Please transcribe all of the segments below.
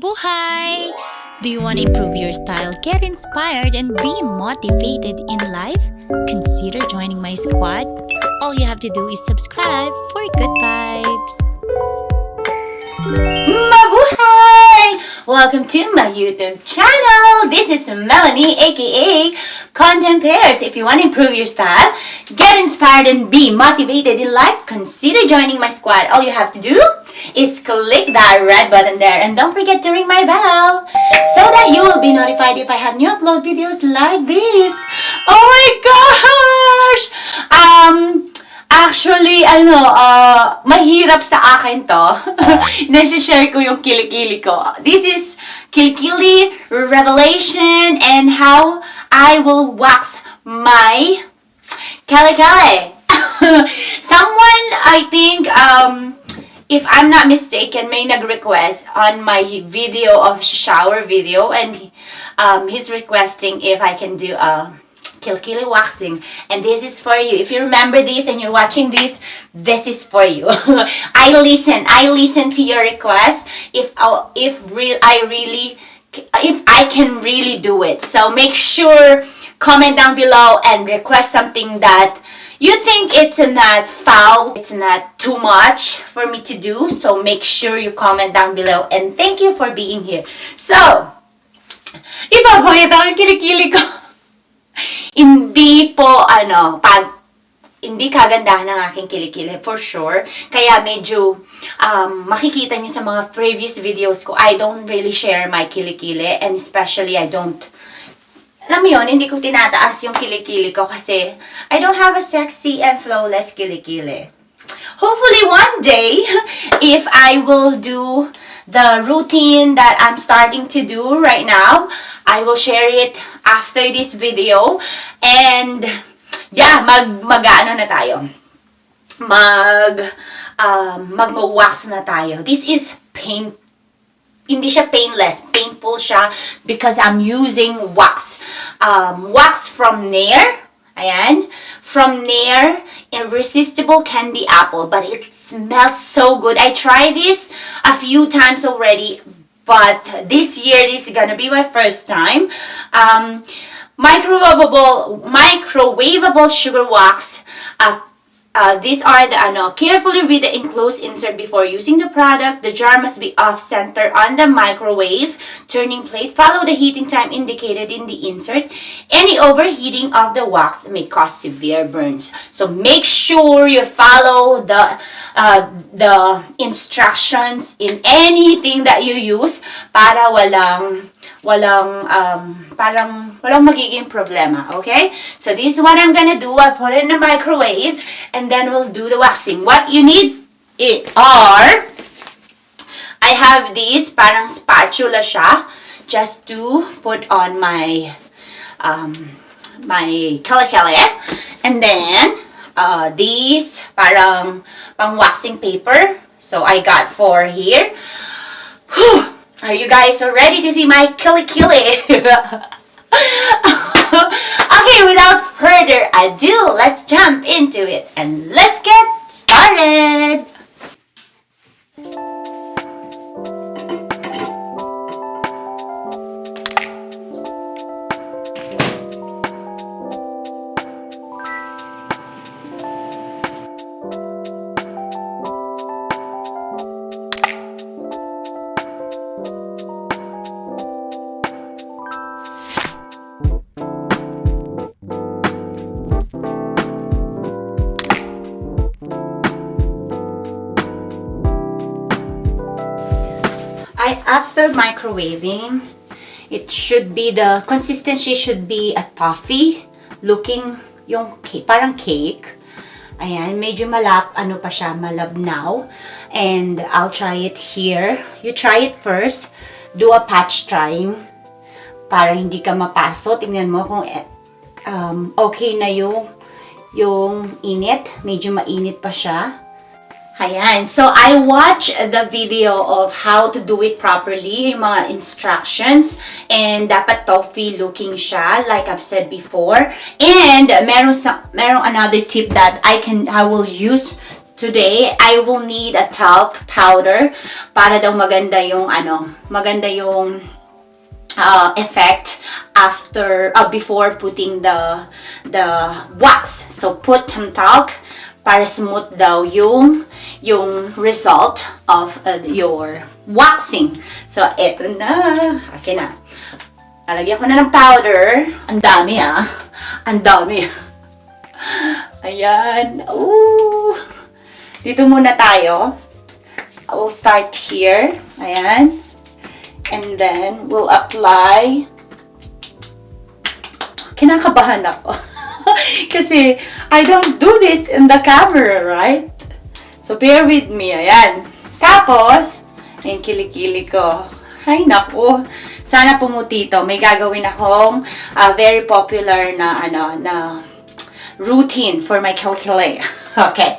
Mabuhay! Do you want to improve your style, get inspired, and be motivated in life? Consider joining my squad. All you have to do is subscribe for good vibes. Mabuhay! Welcome to my YouTube channel. This is Melanie, aka Contempairs. If you want to improve your style, get inspired, and be motivated in life, consider joining my squad. All you have to do is click that red button there, and don't forget to ring my bell so that you will be notified if I have new upload videos like this. Oh my gosh! Actually, mahirap sa akin to. Nasi-share ko yung kilikili ko. This is Kilikili revelation and how I will wax my kilikili. Someone, I think, if I'm not mistaken, may nag-request on my video of shower video, and he's requesting if I can do a kilikili waxing, and this is for you. If you remember this and you're watching this is for you. I listen to your request if I can really do it. So make sure, comment down below and request something that you think it's not foul, it's not too much for me to do. So make sure you comment down below, and thank you for being here. So, ipapakita ko yung kilikili ko. Hindi po, hindi kagandahan ng aking kilikili, for sure. Kaya medyo, makikita nyo sa mga previous videos ko, I don't really share my kilikili, and especially alam mo yun, hindi ko tinataas yung kilikili ko kasi I don't have a sexy and flawless kilikili. Hopefully one day, if I will do the routine that I'm starting to do right now, I will share it after this video. And yeah, mag-ano na tayo. Mag-wax na tayo. This is hindi siya painless. Painful siya because I'm using wax. Wax from Nair. Ayan. From Nair, irresistible candy apple. But it smells so good. I tried this a few times already, but this year, this is gonna be my first time. Microwavable sugar wax. These are the carefully read the enclosed insert before using the product. The jar must be off center on the microwave turning plate. Follow the heating time indicated in the insert. Any overheating of the wax may cause severe burns. So make sure you follow the instructions in anything that you use para walang magiging problema, okay? So this is what I'm gonna do. I'll put it in the microwave and then we'll do the waxing. What you need I have this parang spatula siya just to put on my my kilikili, and then these parang pang waxing paper. So I got 4 here. Whew. Are you guys ready to see my kilikili? Okay, without further ado, let's jump into it and let's get started! After microwaving, the consistency should be a toffee looking, yung parang cake. Ayan, medyo malabnaw. And I'll try it here. You try it first. Do a patch trying para hindi ka mapaso. Tingnan mo kung okay na yung init. Medyo mainit pa siya. Ayan. So, I watched the video of how to do it properly, yung mga instructions, and dapat toffee looking siya, like I've said before. And merong another tip that I will use today, I will need a talc powder para daw maganda yung effect after before putting the wax. So put some talc para smooth daw yung result of your waxing. So eto na, akin na. Lalagyan ko na ng powder. Ang dami ang dami. Ayan. Ooh. Dito muna tayo. I will start here. Ayan. And then, we'll apply. Kinakabahan ako. Kasi, I don't do this in the camera, right? So, bear with me. Ayan. Tapos, yung kilikili ko. Ay, naku. Sana pumuti ito. May gagawin akong very popular na routine for my kilikili. Okay.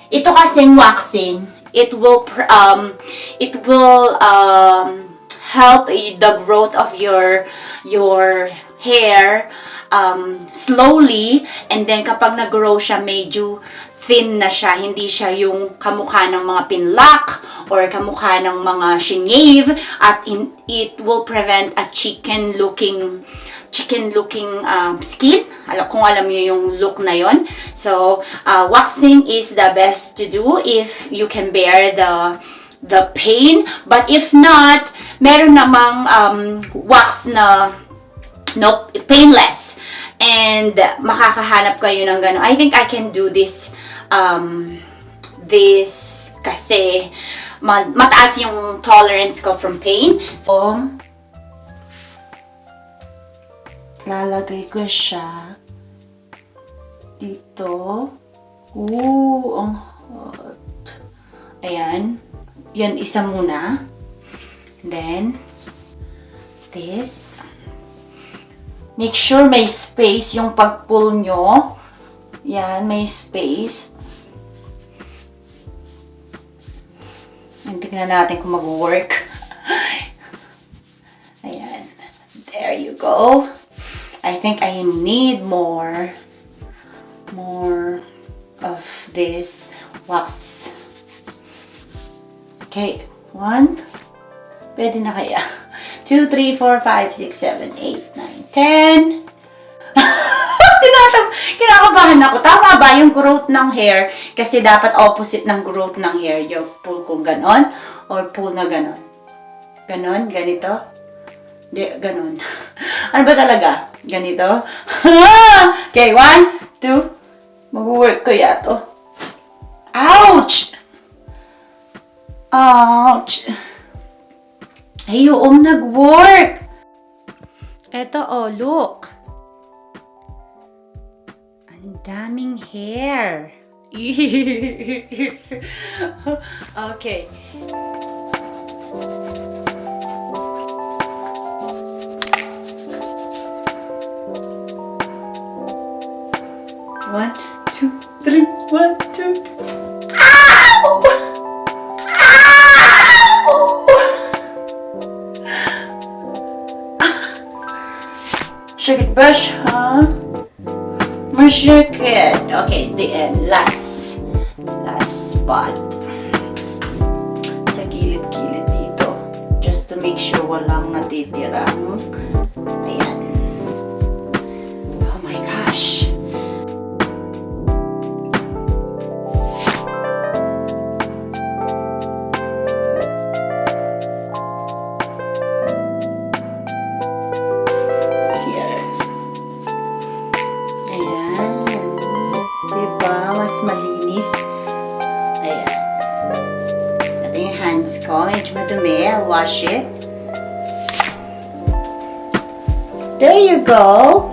Ito kasing waxing, it will help the growth of your hair slowly, and then kapag nag-grow siya, medyo thin na siya, hindi siya yung kamukha ng mga pinlock or kamukha ng mga shinave, at it will prevent a chicken looking skin. Kung alam niyo yung look na yon. So, waxing is the best to do if you can bear the pain. But if not, meron namang wax na painless. And makakahanap kayo ng gano'n. I think I can do this kasi mataas yung tolerance ko from pain. So, lalagay ko siya dito. Ooh, ang hot. Ayan. Yan, isa muna. Then, this. Make sure may space yung pag-pull nyo. Yan, may space. And tignan natin kung mag-work. Ayan. There you go. I think I need more of this wax. Okay, 1. Pwede na kaya? 2, 3, 4, 5, 6, 7, 8, 9, 10. Kinakabahan ako. Tama ba yung growth ng hair? Kasi dapat opposite ng growth ng hair. Yung pull ko ganon or pull na ganon. Ganon? Ganito? Hindi, ganon. Ano ba talaga? Ganito? Okay, 1, 2. Mag-work ko yato. Ouch! Ouch! Ay, nag-work! Eto, look. Ang daming hair. Okay. One, two, three. 1, 2, 3. Ow! Ow! Shake it, brush, huh? Shake it. Okay, the end. Last spot. Sa gilid-gilid dito. Just to make sure walang natitirang. Ayan. Oh my gosh. Malinis. Ayan. Ito yung hands ko. Medyo madumi. I'll wash it. There you go.